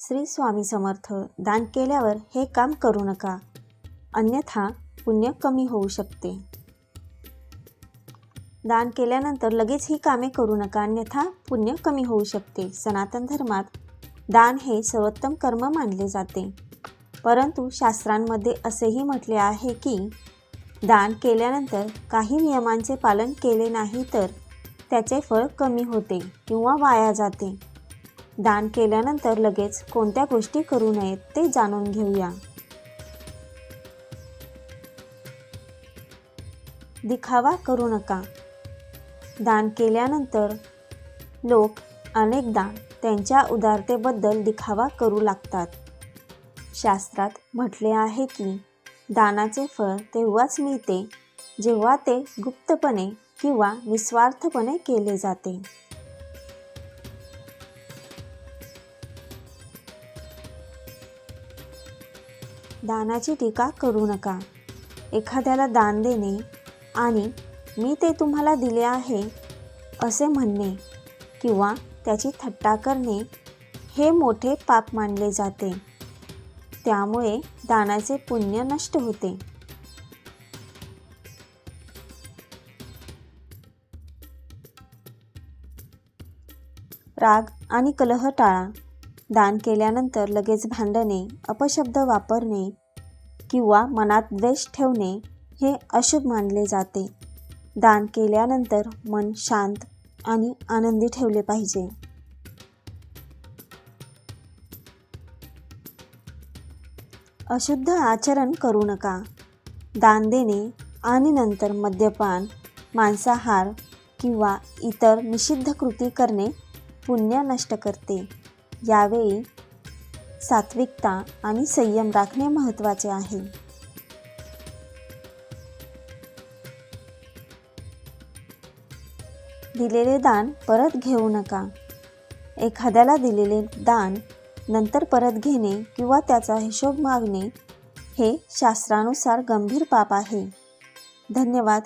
श्री स्वामी समर्थ. दान केल्यावर हे काम करू नका, अन्यथा पुण्य कमी होऊ शकते. दान केल्यानंतर लगेच ही कामे करू नका, अन्यथा पुण्य कमी होऊ शकते. सनातन धर्मात दान हे सर्वोत्तम कर्म मानले जाते. परंतु शास्त्रांमध्ये असेही म्हटले आहे की दान केल्यानंतर काही नियमांचे पालन केले नाही तर त्याचे फळ कमी होते किंवा वाया जाते. दान केल्यानंतर लगेच कोणत्या गोष्टी करू नयेत ते जाणून घेऊया. दिखावा करू नका. दान केल्यानंतर लोक अनेकदा त्यांच्या उदारतेबद्दल दिखावा करू लागतात. शास्त्रात म्हटले आहे की दानाचे फळ तेव्हाच मिळते जेव्हा ते गुप्तपणे किंवा निस्वार्थपणे केले जाते. दानाची टीका करू नका. एखाद्याला दान देणे आणि मी ते तुम्हाला दिले आहे असे म्हणणे किंवा त्याची थट्टा करणे हे मोठे पाप मानले जाते. त्यामुळे दानाचे पुण्य नष्ट होते. राग आणि कलह टाळा. दान केल्यानंतर लगेच भांडणे, अपशब्द वापरणे किंवा मनात द्वेष ठेवणे हे अशुभ मानले जाते. दान केल्यानंतर मन शांत आणि आनंदी ठेवले पाहिजे. अशुद्ध आचरण करू नका. दान देणे आणि नंतर मद्यपान, मांसाहार किंवा इतर निषिद्ध कृती करणे पुण्य नष्ट करते. यावेळी सात्विकता आणि संयम राखणे महत्त्वाचे आहे. दिलेले दान परत घेऊ नका. एखाद्याला दिलेले दान नंतर परत घेणे किंवा त्याचा हिशोब मागणे हे शास्त्रानुसार गंभीर पाप आहे. धन्यवाद.